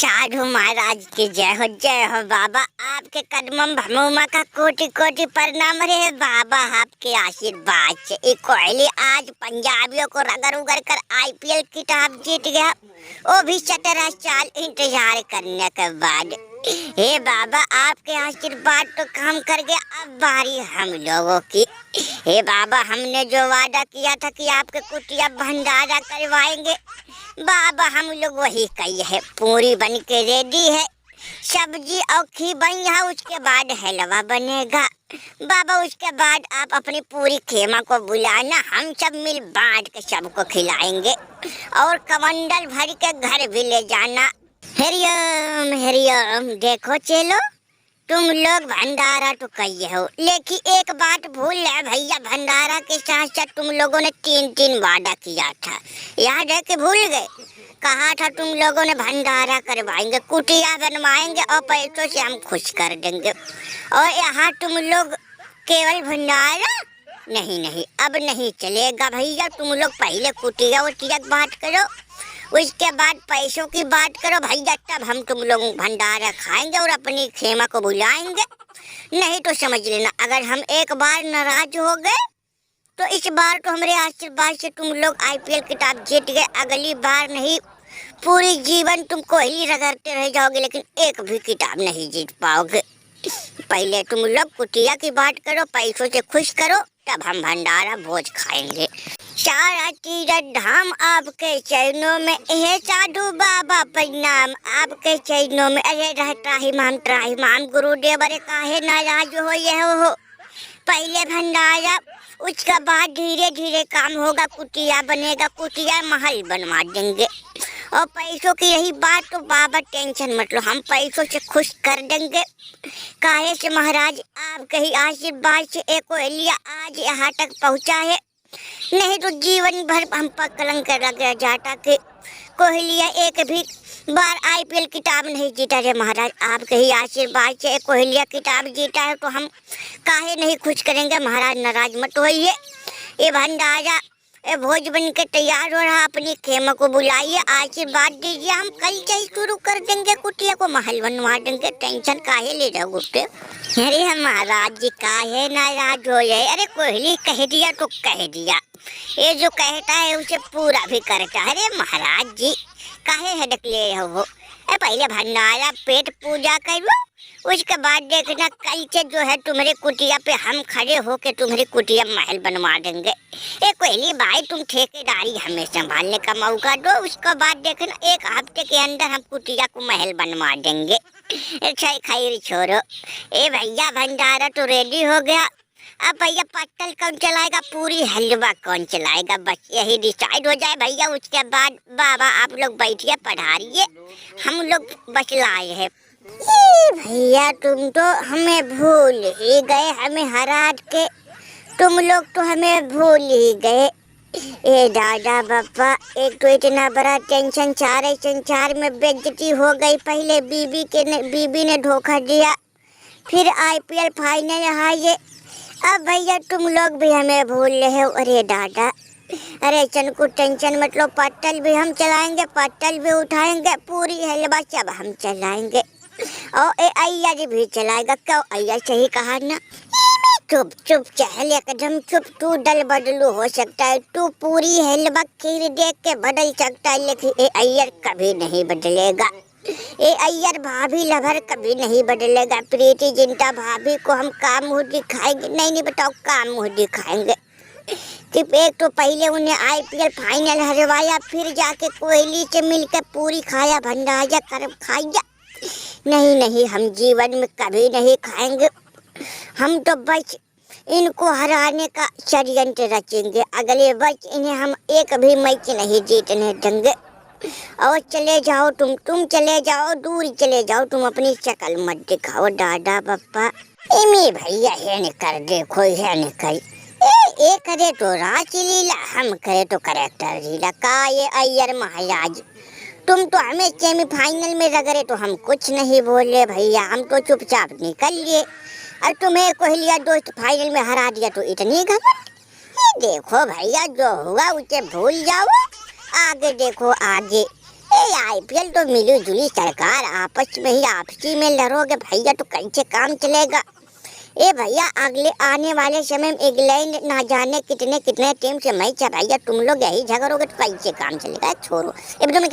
साधु महाराज की जय हो बाबा। आपके कदमम भमोमा का कोटि कोटि प्रणाम रे बाबा। आपके आशीर्वाद से एक कोहली आज पंजाबियों को रगड़ उगड़ कर आईपीएल खिताब जीत गया, वो भी 17 साल इंतजार करने के बाद। हे बाबा आपके आशीर्वाद तो काम कर गया, अब बारी हम लोगों की। हे बाबा हमने जो वादा किया था कि आपके कुटिया भंडारा करवाएंगे, बाबा हम लोग वही कही है। पूरी बन के रेडी है, सब्जी और खीर बन है, उसके बाद हलवा बनेगा बाबा। उसके बाद आप अपनी पूरी खेमा को बुलाना, हम सब मिल बांट के सबको खिलाएंगे और कमंडल भर के घर भी ले जाना। हरिओम हरिओम। देखो चलो तुम लोग भंडारा तो कहिए हो, लेकिन एक बात भूल है भैया, भंडारा के साथ साथ तुम लोगों ने 3 वादा किया था, याद है कि भूल गए? कहा था तुम लोगों ने भंडारा करवाएंगे, कुटिया बनवाएंगे और पैसों से हम खुश कर देंगे। और यहाँ तुम लोग केवल भंडारा नहीं, अब नहीं चलेगा भैया। तुम लोग पहले कुटिया वटिया की बात करो, उसके बाद पैसों की बात करो भैया, तब हम तुम लोग भंडारा खाएंगे और अपनी खेमा को बुलाएंगे। नहीं तो समझ लेना, अगर हम एक बार नाराज हो गए तो इस बार तो हमारे आशीर्वाद से तुम लोग आईपीएल खिताब जीत गए। अगली बार नहीं, पूरी जीवन तुम कोहली रगड़ते रह जाओगे, लेकिन एक भी खिताब नहीं जीत पाओगे। पहले तुम लोग कुटिया की बात करो, पैसों से खुश करो, तब हम भंडारा भोज खाएंगे। सारा तीरथ धाम आपके चरणों में है साधु बाबा, प्रणाम आपके चरणों में। अरे त्राहिमाम गुरुदेव, अरे काहे नाराज हो ये हो। पहले भंडारा, उसके बाद धीरे धीरे काम होगा, कुटिया बनेगा, कुटिया महल बनवा देंगे। और पैसों की रही बात तो बाबा टेंशन मत लो, हम पैसों से खुश कर देंगे। काहे से महाराज आपके ही आशीर्वाद से एक कोहलिया आज यहाँ तक पहुँचा है, नहीं तो जीवन भर हम पर कलंक लग जाता कि कोहलिया एक भी बार आईपीएल खिताब नहीं जीता है। महाराज आपके ही आशीर्वाद से कोहलिया खिताब जीता है, तो हम काहे नहीं खुश करेंगे। महाराज नाराज मत होइए। ये भंडारा ये भोज बन के तैयार हो रहा, अपनी खेमा को बुलाइए, आशीर्वाद दीजिए, हम कल से ही शुरू कर देंगे, कुटिया को महल बनवा देंगे। टेंशन काहे ले रहे गुस्से? अरे हम महाराज जी काहे नाराज हो जाए? अरे कोहली कह दिया तो कह दिया, ये जो कहता है उसे पूरा भी करता है। अरे महाराज जी काहे हड़क ले रहे हो? पहले भंडारा पेट पूजा करो, उसके बाद देखना कल से जो है तुम्हारी कुटिया पे हम खड़े होके तुम्हारी कुटिया महल बनवा देंगे। कोहली भाई तुम ठेकेदारी हमें संभालने का मौका दो, उसके बाद देखना 1 हफ्ते के अंदर हम कुटिया को महल बनवा देंगे। खैर छोड़ो, भैया भंडारा तो रेडी हो गया, अब भैया पत्तल कौन चलाएगा, पूरी हलवा कौन चलाएगा, बस यही डिसाइड हो जाए भैया। उसके बाद बाबा आप लोग बैठिए पढ़ारिए, हम लोग बस लाए हैं। भैया तुम तो हमें भूल ही गए, हमें हरा के तुम लोग तो हमें भूल ही गए। दादा बाबा, एक तो इतना बड़ा टेंशन, सारे संसार में बेइज्जती हो गई। पहले बीबी ने धोखा दिया, फिर आईपीएल फाइनल हारे, अब भैया तुम लोग भी हमें भूल रहे हो। अरे दादा, अरे चनको टेंशन मत लो, पत्तल भी हम चलाएंगे, पत्तल भी उठाएंगे, पूरी हलवा सब हम चलाएंगे और अय्यर भी चलाएगा। क्यों अय्यर सही कहा ना? चुप चहल एकदम चुप, तू दल बदलू हो सकता है, तू पूरी हलवा खीर देख के बदल सकता है, लेकिन अय्यर कभी नहीं बदलेगा। अय्यर भाभी लभर कभी नहीं बदलेगा। प्रीति जिंटा भाभी को हम काम मुँह दिखाएंगे, नहीं बताओ काम मुँह दिखाएंगे। सिर्फ एक तो पहले उन्हें आईपीएल फाइनल हरवाया, फिर जाके कोहली से मिलकर पूरी खाया, भंडारा कर खाया। नहीं, हम जीवन में कभी नहीं खाएंगे। हम तो बस इनको हराने का षड्यंत्र रचेंगे, अगले वर्ष इन्हें हम एक भी मैच नहीं जीतने देंगे। और चले जाओ तुम चले जाओ, दूर चले जाओ, तुम अपनी शक्ल मत दिखाओ दादा बाबा। इमी भैया है निकर देखो, है निकर ए करे तो राज लीला, हम करे तो करेक्टर लीला। का ये अय्यर महाराज, तुम तो हमें सेमीफाइनल में रगड़े तो हम कुछ नहीं बोले भैया, हम तो चुपचाप निकल लिए, और तुम्हें कोहलिया दोस्त फाइनल में हरा दिया तो इतनी घमंड। देखो भैया जो हुआ उसे भूल जाओ, आगे देखो आगे। आईपीएल तो मिली जुली सरकार आपस में ही आपसी में लड़ोगे भैया तो कैसे काम चलेगा। ए भैया अगले आने वाले समय में इंग्लैंड ना जाने कितने कितने टीम से मैच है भैया, तुम लोग यही झगड़ोगे तो कैसे काम चलेगा। छोड़ो एकदम